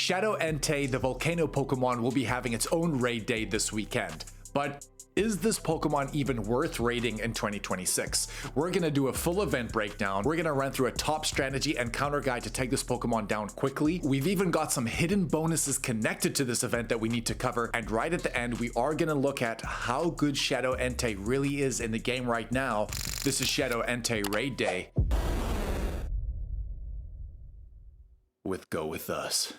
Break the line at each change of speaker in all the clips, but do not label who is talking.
Shadow Entei, the volcano Pokemon, will be having its own raid day this weekend. But is this Pokemon even worth raiding in 2026? We're gonna do a full event breakdown. We're gonna run through a top strategy and counter guide to take this Pokemon down quickly. We've even got some hidden bonuses connected to this event that we need to cover. And right at the end, we are gonna look at how good Shadow Entei really is in the game right now. This is Shadow Entei Raid Day with Go With Us.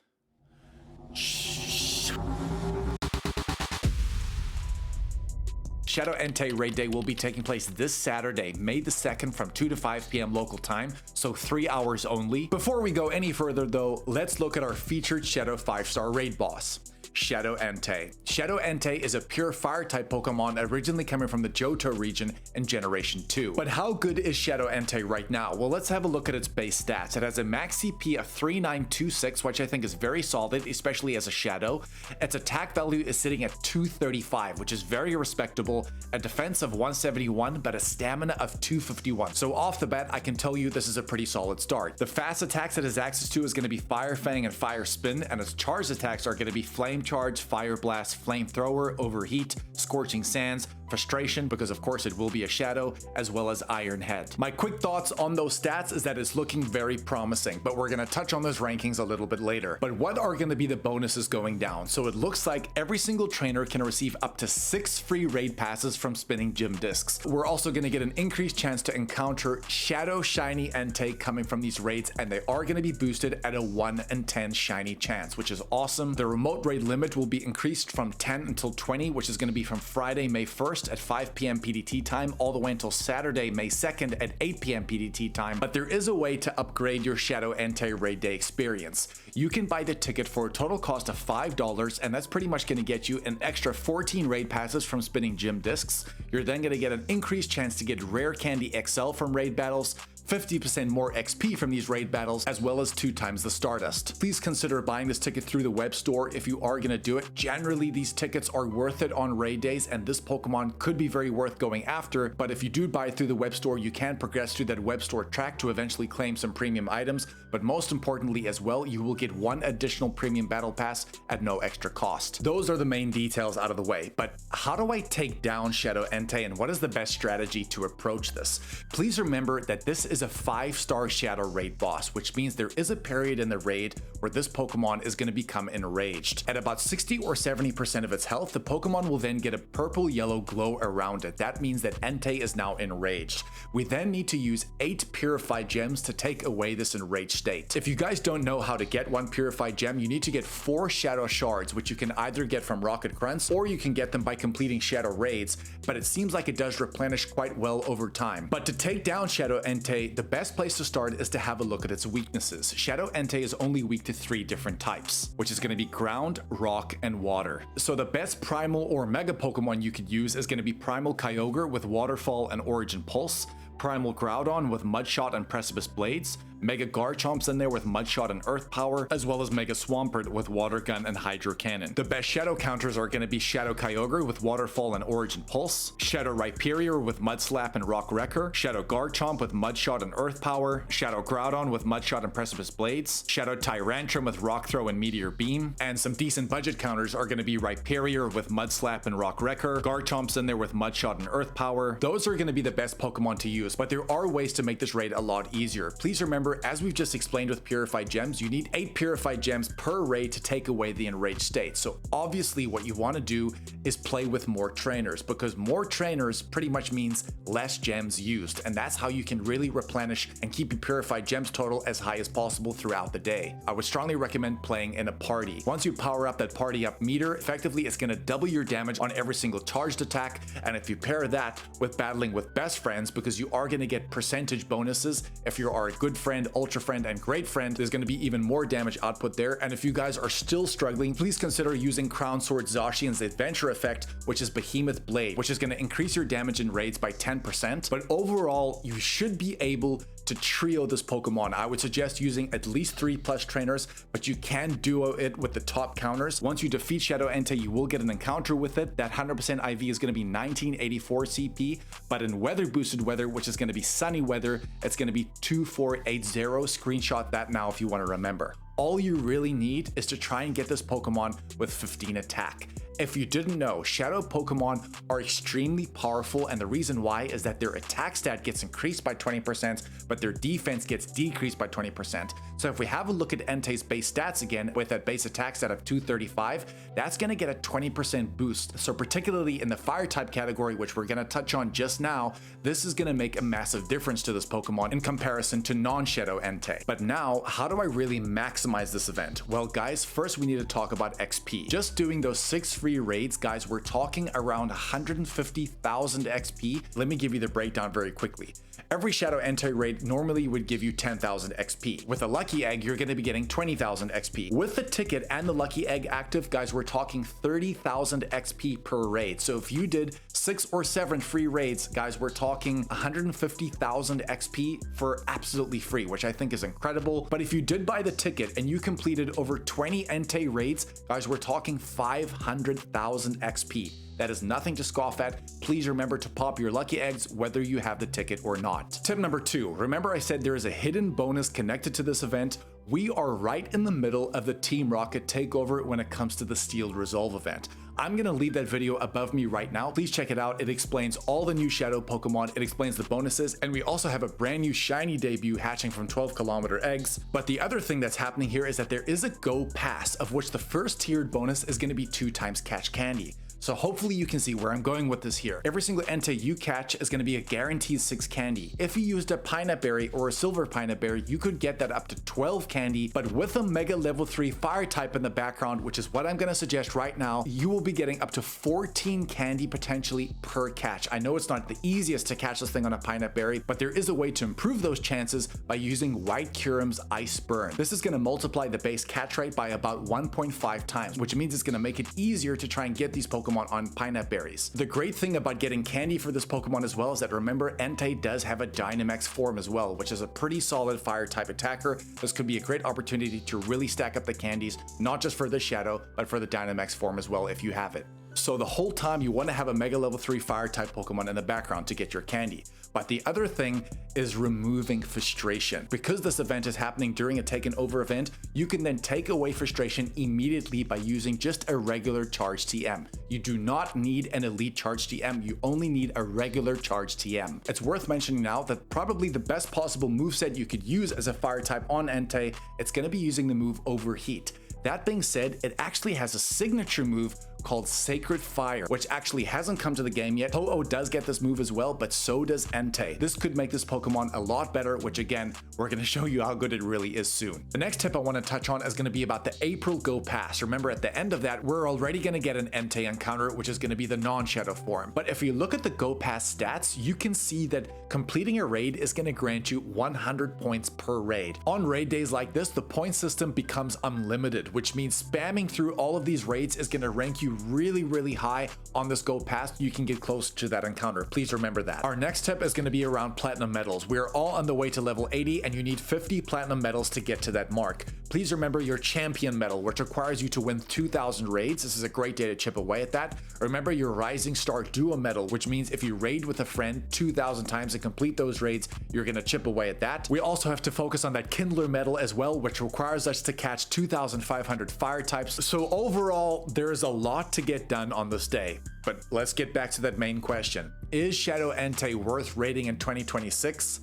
Shadow Entei Raid Day will be taking place this Saturday, May the 2nd from 2 to 5 p.m. local time, so 3 hours only. Before we go any further though, let's look at our featured Shadow 5-star raid boss, Shadow Entei. Shadow Entei is a pure fire-type Pokemon originally coming from the Johto region in Generation 2. But how good is Shadow Entei right now? Well, let's have a look at its base stats. It has a max CP of 3926, which I think is very solid, especially as a Shadow. Its attack value is sitting at 235, which is very respectable, a defense of 171, but a stamina of 251. So off the bat, I can tell you this is a pretty solid start. The fast attacks it has access to is going to be Fire Fang and Fire Spin, and its charged attacks are going to be Flame Charge, Fire Blast, Flamethrower, Overheat, Scorching Sands, Frustration, because of course it will be a Shadow, as well as Iron Head. My quick thoughts on those stats is that it's looking very promising, but we're going to touch on those rankings a little bit later. But what are going to be the bonuses going down? So it looks like every single trainer can receive up to 6 free raid passes from spinning gym discs. We're also going to get an increased chance to encounter Shadow Shiny Entei coming from these raids, and they are going to be boosted at a 1 in 10 shiny chance, which is awesome. The remote raid limit will be increased from 10 until 20, which is going to be from Friday, May 1st at 5 p.m. PDT time all the way until Saturday, May 2nd at 8 p.m. PDT time. But there is a way to upgrade your Shadow Entei Raid Day experience. You can buy the ticket for a total cost of $5, and that's pretty much going to get you an extra 14 raid passes from spinning gym discs. You're then going to get an increased chance to get Rare Candy XL from raid battles, 50% more XP from these raid battles, as well as 2 times the Stardust. Please consider buying this ticket through the web store if you are going to do it. Generally, these tickets are worth it on raid days, and this Pokemon could be very worth going after, but if you do buy it through the web store, you can progress through that web store track to eventually claim some premium items, but most importantly as well, you will get 1 additional premium battle pass at no extra cost. Those are the main details out of the way, but how do I take down Shadow Entei, and what is the best strategy to approach this? Please remember that this is a 5-star Shadow raid boss, which means there is a period in the raid where this Pokemon is going to become enraged. At about 60 or 70% of its health, the Pokemon will then get a purple-yellow glow around it. That means that Entei is now enraged. We then need to use 8 purified gems to take away this enraged state. If you guys don't know how to get 1 purified gem, you need to get 4 Shadow Shards, which you can either get from Rocket Grunts or you can get them by completing Shadow Raids, but it seems like it does replenish quite well over time. But to take down Shadow Entei, the best place to start is to have a look at its weaknesses. Shadow Entei is only weak to 3 different types, which is going to be ground, rock, and water. So the best primal or mega Pokemon you could use is going to be Primal Kyogre with Waterfall and Origin Pulse, Primal Groudon with Mudshot and Precipice Blades, Mega Garchomp's in there with Mudshot and Earth Power, as well as Mega Swampert with Water Gun and Hydro Cannon. The best Shadow counters are going to be Shadow Kyogre with Waterfall and Origin Pulse, Shadow Rhyperior with Mud Slap and Rock Wrecker, Shadow Garchomp with Mudshot and Earth Power, Shadow Groudon with Mudshot and Precipice Blades, Shadow Tyrantrum with Rock Throw and Meteor Beam, and some decent budget counters are going to be Rhyperior with Mud Slap and Rock Wrecker, Garchomp's in there with Mudshot and Earth Power. Those are going to be the best Pokemon to use, but there are ways to make this raid a lot easier. Please remember, as we've just explained with purified gems, you need 8 purified gems per raid to take away the enraged state. So obviously what you want to do is play with more trainers, because more trainers pretty much means less gems used, and that's how you can really replenish and keep your purified gems total as high as possible throughout the day. I would strongly recommend playing in a party. Once you power up that party up meter, effectively it's going to double your damage on every single charged attack, and if you pair that with battling with best friends, because you are going to get percentage bonuses if you are a good friend, ultra friend, and great friend, there's going to be even more damage output there. And if you guys are still struggling, please consider using Crown Sword Zacian's Adventure Effect, which is Behemoth Blade, which is going to increase your damage in raids by 10%. But overall, you should be able to trio this Pokemon. I would suggest using at least 3+ trainers, but you can duo it with the top counters. Once you defeat Shadow Entei, you will get an encounter with it. That 100% IV is going to be 1984 CP, but in weather boosted weather, which is going to be sunny weather, it's going to be 2480. Screenshot that now if you want to remember. All you really need is to try and get this Pokemon with 15 attack. If you didn't know, Shadow Pokemon are extremely powerful, and the reason why is that their attack stat gets increased by 20%, but their defense gets decreased by 20%. So if we have a look at Entei's base stats again, with that base attack stat of 235, that's going to get a 20% boost. So particularly in the fire type category, which we're going to touch on just now, this is going to make a massive difference to this Pokemon in comparison to non-Shadow Entei. But now, how do I really maximize this event? Well guys, first we need to talk about XP. Just doing those 6 free raids, guys, we're talking around 150,000 XP. Let me give you the breakdown very quickly. Every Shadow Entei raid normally would give you 10,000 XP. With a lucky egg, you're going to be getting 20,000 XP. With the ticket and the lucky egg active, guys, we're talking 30,000 XP per raid. So if you did 6 or 7 free raids, guys, we're talking 150,000 XP for absolutely free, which I think is incredible. But if you did buy the ticket and you completed over 20 Entei raids, guys, we're talking 500,000 XP. That is nothing to scoff at. Please remember to pop your lucky eggs whether you have the ticket or not. Tip number 2, remember I said there is a hidden bonus connected to this event. We are right in the middle of the Team Rocket takeover when it comes to the Steel Resolve event. I'm gonna leave that video above me right now. Please check it out. It explains all the new Shadow Pokemon, it explains the bonuses, and we also have a brand new shiny debut hatching from 12-kilometer eggs. But the other thing that's happening here is that there is a Go Pass, of which the first tiered bonus is gonna be 2 times catch candy. So hopefully you can see where I'm going with this here. Every single Entei you catch is going to be a guaranteed 6 candy. If you used a Pineapple Berry or a Silver Pineapple Berry, you could get that up to 12 candy, but with a Mega Level 3 Fire type in the background, which is what I'm going to suggest right now, you will be getting up to 14 candy potentially per catch. I know it's not the easiest to catch this thing on a Pineapple Berry, but there is a way to improve those chances by using White Kyurem's Ice Burn. This is going to multiply the base catch rate by about 1.5 times, which means it's going to make it easier to try and get these Pokemon on Pineapple Berries. The great thing about getting candy for this Pokemon as well is that, remember, Entei does have a Dynamax form as well, which is a pretty solid fire type attacker. This could be a great opportunity to really stack up the candies, not just for the Shadow, but for the Dynamax form as well if you have it. So the whole time you want to have a Mega Level 3 Fire type Pokemon in the background to get your candy. But the other thing is removing frustration. Because this event is happening during a taken over event, you can then take away frustration immediately by using just a regular charge TM. You do not need an elite charge TM, you only need a regular charge TM. It's worth mentioning now that probably the best possible moveset you could use as a fire type on Entei, it's going to be using the move Overheat. That being said, it actually has a signature move called Sacred Fire, which actually hasn't come to the game yet. Ho-Oh does get this move as well, but so does Entei. This could make this Pokemon a lot better, which again, we're going to show you how good it really is soon. The next tip I want to touch on is going to be about the April Go Pass. Remember, at the end of that, we're already going to get an Entei encounter, which is going to be the non-Shadow form. But if you look at the Go Pass stats, you can see that completing a raid is going to grant you 100 points per raid. On raid days like this, the point system becomes unlimited, which means spamming through all of these raids is going to rank you really high on this Go Pass. You can get close to that encounter. Please remember that. Our next tip is going to be around platinum medals. We are all on the way to level 80 and you need 50 platinum medals to get to that mark. Please remember your champion medal, which requires you to win 2,000 raids. This is a great day to chip away at that. Remember your Rising Star Duo medal, which means if you raid with a friend 2,000 times and complete those raids, you're going to chip away at that. We also have to focus on that Kindler medal as well, which requires us to catch 2,500 fire types. So overall, there's a lot to get done on this day. But let's get back to that main question. Is Shadow Entei worth raiding in 2026?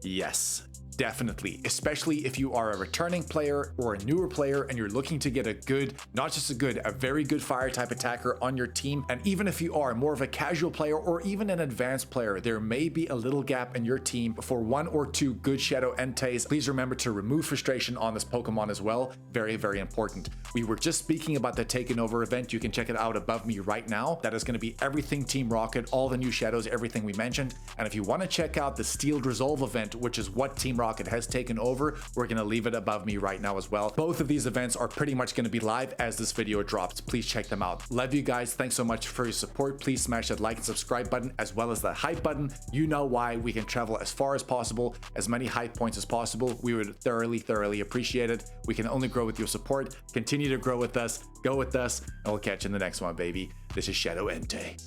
Yes. Definitely, especially if you are a returning player or a newer player and you're looking to get a good, not just a good, a very good fire type attacker on your team. And even if you are more of a casual player or even an advanced player, there may be a little gap in your team for 1 or 2 good Shadow Enteis. Please remember to remove frustration on this Pokemon as well. Very important. We were just speaking about the Taken Over event. You can check it out above me right now. That is going to be everything Team Rocket, all the new shadows, everything we mentioned. And if you want to check out the Steel Resolve event, which is what Team Rocket has taken over, we're going to leave it above me right now as well. Both of these events are pretty much going to be live as this video drops. Please check them out. Love you guys. Thanks so much for your support. Please smash that like and subscribe button as well as the hype button. You know why. We can travel as far as possible, as many hype points as possible. We would thoroughly appreciate it. We can only grow with your support. Continue to grow with us, go with us, and we'll catch you in the next one, baby. This is Shadow Entei.